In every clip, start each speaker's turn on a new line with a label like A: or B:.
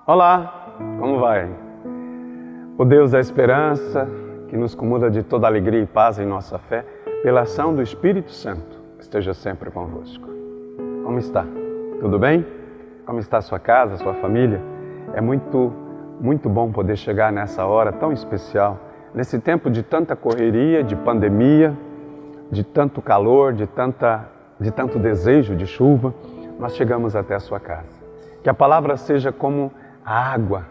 A: Olá, como vai? O Deus da esperança, que nos comuda de toda alegria e paz em nossa fé, pela ação do Espírito Santo, esteja sempre convosco. Como está? Tudo bem? Como está a sua casa, a sua família? É muito bom poder chegar nessa hora tão especial, nesse tempo de tanta correria, de pandemia, de tanto calor, de tanto desejo de chuva, nós chegamos até a sua casa. Que a palavra seja como a água,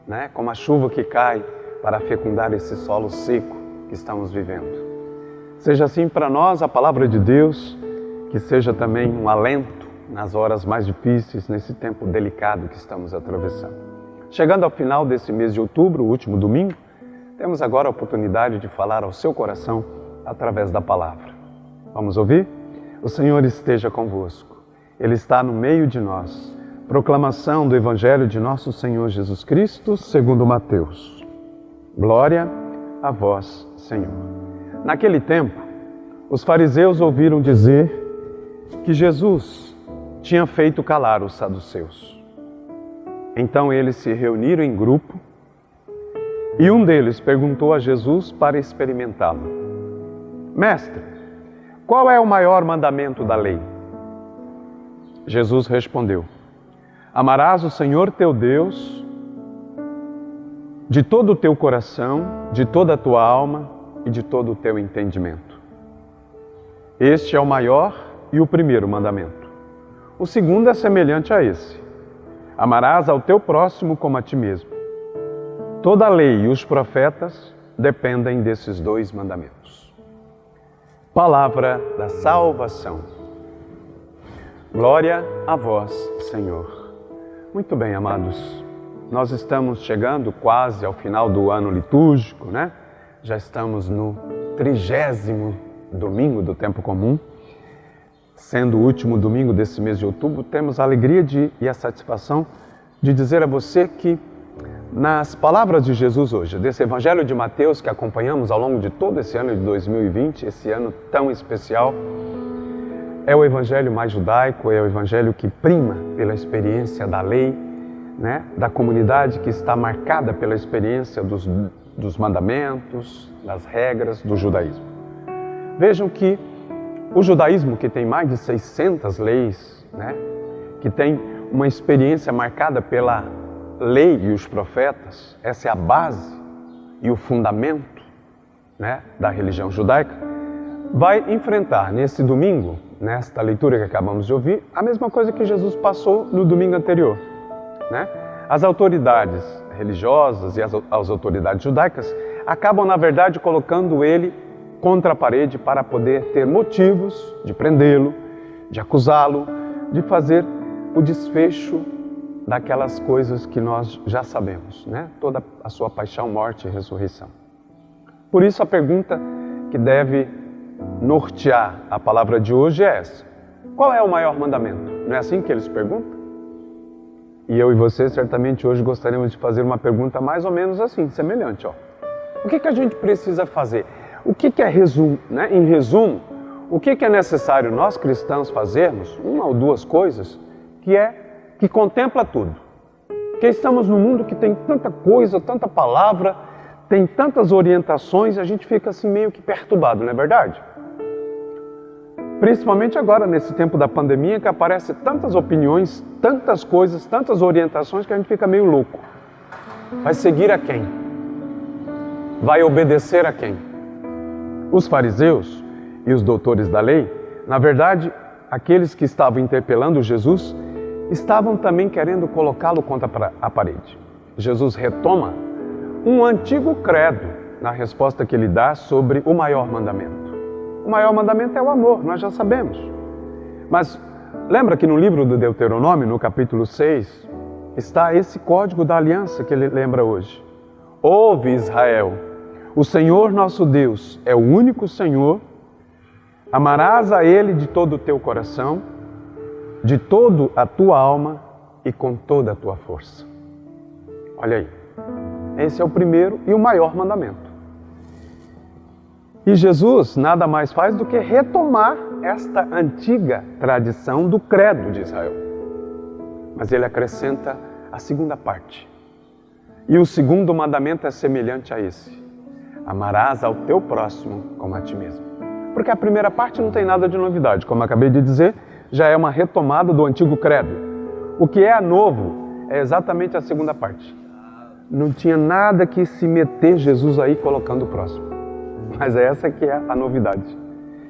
A: né? Como a chuva que cai para fecundar esse solo seco que estamos vivendo. Seja assim para nós a palavra de Deus, que seja também um alento nas horas mais difíceis, nesse tempo delicado que estamos atravessando. Chegando ao final desse mês de outubro, o último domingo, temos agora a oportunidade de falar ao seu coração através da palavra. Vamos ouvir? O Senhor esteja convosco. Ele está no meio de nós. Proclamação do Evangelho de nosso Senhor Jesus Cristo, segundo Mateus. Glória a vós, Senhor. Naquele tempo, os fariseus ouviram dizer que Jesus tinha feito calar os saduceus. Então eles se reuniram em grupo e um deles perguntou a Jesus para experimentá-lo: Mestre, qual é o maior mandamento da lei? Jesus respondeu: Amarás o Senhor teu Deus de todo o teu coração, de toda a tua alma e de todo o teu entendimento. Este é o maior e o primeiro mandamento. O segundo é semelhante a esse: amarás ao teu próximo como a ti mesmo. Toda a lei e os profetas dependem desses dois mandamentos. Palavra da salvação. Glória a vós, Senhor. Muito bem, amados. Nós estamos chegando quase ao final do ano litúrgico, né? Já estamos no 30º domingo do tempo comum. Sendo o último domingo desse mês de outubro, temos a alegria e a satisfação de dizer a você que nas palavras de Jesus hoje, desse Evangelho de Mateus que acompanhamos ao longo de todo esse ano de 2020, esse ano tão especial, é o Evangelho mais judaico, é o Evangelho que prima pela experiência da lei, né? Da comunidade que está marcada pela experiência dos mandamentos, das regras do judaísmo. Vejam que o judaísmo, que tem mais de 600 leis, né? Que tem uma experiência marcada pela lei e os profetas, essa é a base e o fundamento, né, da religião judaica, vai enfrentar nesse domingo, nesta leitura que acabamos de ouvir, a mesma coisa que Jesus passou no domingo anterior, né? As autoridades religiosas e as autoridades judaicas acabam, na verdade, colocando ele contra a parede para poder ter motivos de prendê-lo, de acusá-lo, de fazer o desfecho daquelas coisas que nós já sabemos, né? Toda a sua paixão, morte e ressurreição. Por isso a pergunta que deve nortear a palavra de hoje é essa: qual é o maior mandamento? Não é assim que eles perguntam? E eu e você certamente hoje gostaríamos de fazer uma pergunta mais ou menos assim, semelhante. O que a gente precisa fazer? O que é resumo, né? Em resumo, o que é necessário nós cristãos fazermos? Uma ou duas coisas que contempla tudo. Porque estamos num mundo que tem tanta coisa, tanta palavra, tem tantas orientações, a gente fica assim meio que perturbado, não é verdade? Principalmente agora, nesse tempo da pandemia, que aparecem tantas opiniões, tantas coisas, tantas orientações, que a gente fica meio louco. Vai seguir a quem? Vai obedecer a quem? Os fariseus e os doutores da lei, na verdade, aqueles que estavam interpelando Jesus, estavam também querendo colocá-lo contra a parede. Jesus retoma um antigo credo na resposta que ele dá sobre o maior mandamento. O maior mandamento é o amor, nós já sabemos. Mas lembra que no livro do Deuteronômio, no capítulo 6, está esse código da aliança que ele lembra hoje. Ouve, Israel, o Senhor nosso Deus é o único Senhor, amarás a Ele de todo o teu coração, de toda a tua alma e com toda a tua força. Olha aí, esse é o primeiro e o maior mandamento. E Jesus nada mais faz do que retomar esta antiga tradição do credo de Israel. Mas ele acrescenta a segunda parte. E o segundo mandamento é semelhante a esse: amarás ao teu próximo como a ti mesmo. Porque a primeira parte não tem nada de novidade, como eu acabei de dizer, já é uma retomada do antigo credo. O que é novo é exatamente a segunda parte. Não tinha nada que se meter Jesus aí colocando o próximo. Mas essa que é a novidade.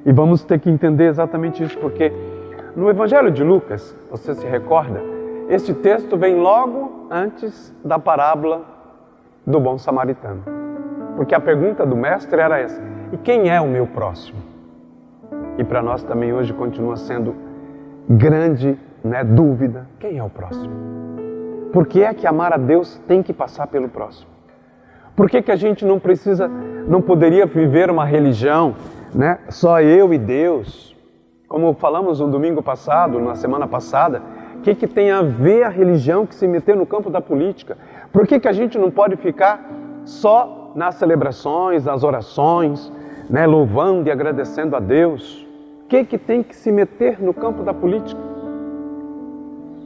A: E vamos ter que entender exatamente isso, porque no Evangelho de Lucas, você se recorda, este texto vem logo antes da parábola do bom samaritano. Porque a pergunta do mestre era essa: e quem é o meu próximo? E para nós também hoje continua sendo grande, dúvida: quem é o próximo? Por que é que amar a Deus tem que passar pelo próximo? Por que que a gente não poderia viver uma religião, só eu e Deus? Como falamos no domingo passado, na semana passada, o que tem a ver a religião que se meter no campo da política? Por que que a gente não pode ficar só nas celebrações, nas orações, louvando e agradecendo a Deus? O que tem que se meter no campo da política?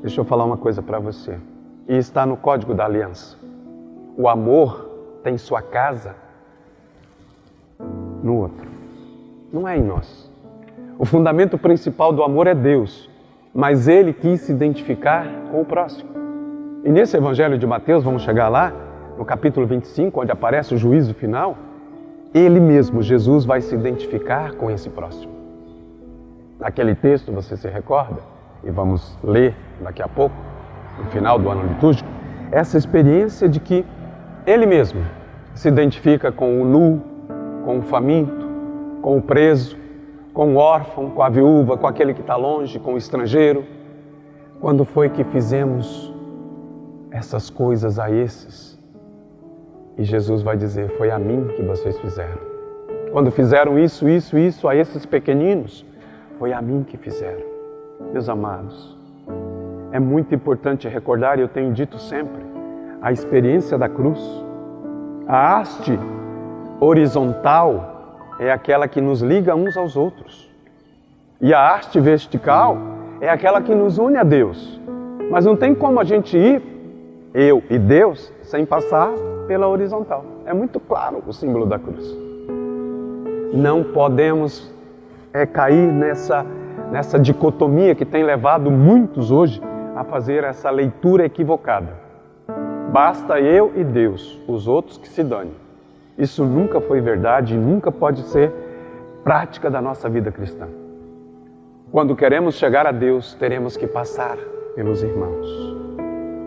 A: Deixa eu falar uma coisa para você. E está no Código da Aliança. O amor tem sua casa no outro. Não é em nós. O fundamento principal do amor é Deus, mas Ele quis se identificar com o próximo. E nesse Evangelho de Mateus, vamos chegar lá, no capítulo 25, onde aparece o juízo final, Ele mesmo, Jesus, vai se identificar com esse próximo. Naquele texto, você se recorda, e vamos ler daqui a pouco, no final do ano litúrgico, essa experiência de que Ele mesmo se identifica com o nu, com o faminto, com o preso, com o órfão, com a viúva, com aquele que está longe, com o estrangeiro. Quando foi que fizemos essas coisas a esses? E Jesus vai dizer: foi a mim que vocês fizeram. Quando fizeram isso a esses pequeninos, foi a mim que fizeram. Meus amados, é muito importante recordar, e eu tenho dito sempre, a experiência da cruz. A haste horizontal é aquela que nos liga uns aos outros. E a haste vertical é aquela que nos une a Deus. Mas não tem como a gente ir, eu e Deus, sem passar pela horizontal. É muito claro o símbolo da cruz. Não podemos cair nessa dicotomia que tem levado muitos hoje a fazer essa leitura equivocada. Basta eu e Deus, os outros que se danem. Isso nunca foi verdade e nunca pode ser prática da nossa vida cristã. Quando queremos chegar a Deus, teremos que passar pelos irmãos,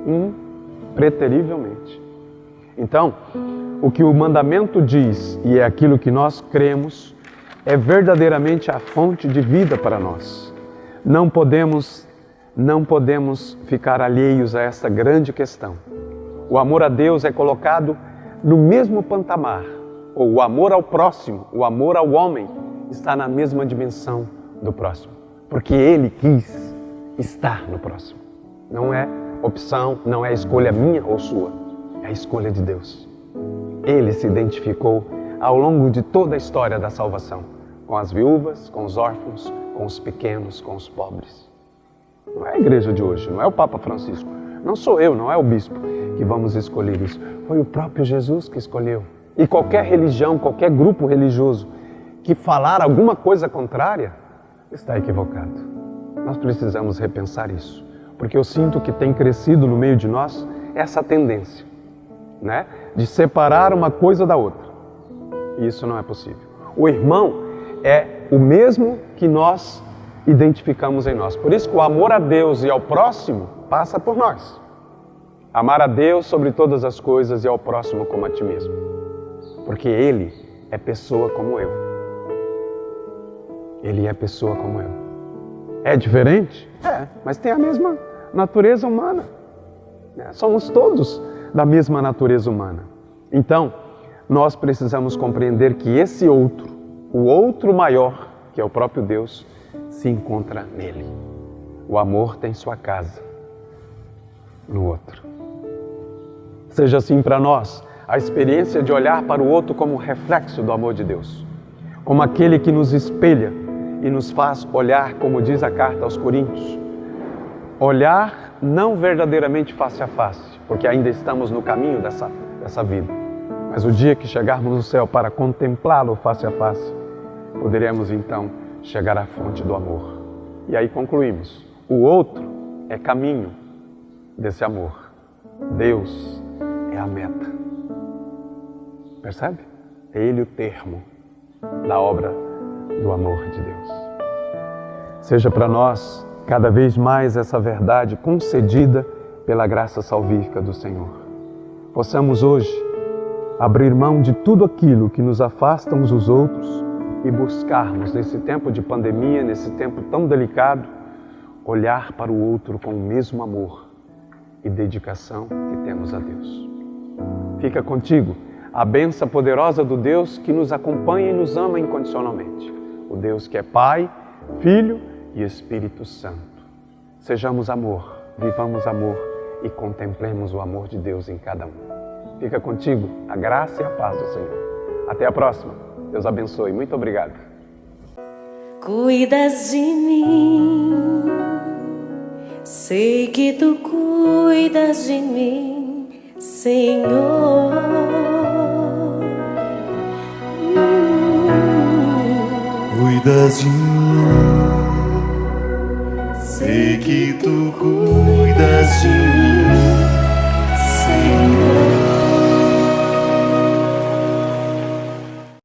A: impreterivelmente. Então, o que o mandamento diz, e é aquilo que nós cremos, é verdadeiramente a fonte de vida para nós. Não podemos ficar alheios a essa grande questão. O amor a Deus é colocado no mesmo patamar, ou o amor ao próximo, o amor ao homem, está na mesma dimensão do próximo, porque Ele quis estar no próximo. Não é opção, não é escolha minha ou sua, é a escolha de Deus. Ele se identificou ao longo de toda a história da salvação, com as viúvas, com os órfãos, com os pequenos, com os pobres. Não é a igreja de hoje, não é o Papa Francisco, não sou eu, não é o bispo que vamos escolher isso. Foi o próprio Jesus que escolheu. E qualquer religião, qualquer grupo religioso que falar alguma coisa contrária, está equivocado. Nós precisamos repensar isso, porque eu sinto que tem crescido no meio de nós essa tendência, de separar uma coisa da outra. E isso não é possível. O irmão é o mesmo que nós identificamos em nós. Por isso que o amor a Deus e ao próximo passa por nós. Amar a Deus sobre todas as coisas e ao próximo como a ti mesmo. Porque Ele é pessoa como eu. Ele é pessoa como eu. É diferente? É, mas tem a mesma natureza humana. Somos todos da mesma natureza humana. Então, nós precisamos compreender que esse outro, o outro maior, que é o próprio Deus, se encontra nele. O amor tem sua casa no outro. Seja assim para nós a experiência de olhar para o outro como reflexo do amor de Deus, como aquele que nos espelha e nos faz olhar, como diz a carta aos Coríntios, olhar não verdadeiramente face a face, porque ainda estamos no caminho dessa vida. Mas o dia que chegarmos no céu para contemplá-lo face a face, poderemos então chegar à fonte do amor. E aí concluímos, o outro é caminho desse amor. Deus é a meta. Percebe? É Ele o termo da obra do amor de Deus. Seja para nós cada vez mais essa verdade concedida pela graça salvífica do Senhor. Possamos hoje abrir mão de tudo aquilo que nos afasta uns dos outros e buscarmos, nesse tempo de pandemia, nesse tempo tão delicado, olhar para o outro com o mesmo amor e dedicação que temos a Deus. Fica contigo a bênção poderosa do Deus que nos acompanha e nos ama incondicionalmente. O Deus que é Pai, Filho e Espírito Santo. Sejamos amor, vivamos amor e contemplemos o amor de Deus em cada um. Fica contigo a graça e a paz do Senhor. Até a próxima. Deus abençoe. Muito obrigado.
B: Cuidas de mim, sei que tu cuidas de mim, Senhor.
C: Cuidas de mim, sei que tu cuidas de mim, Senhor.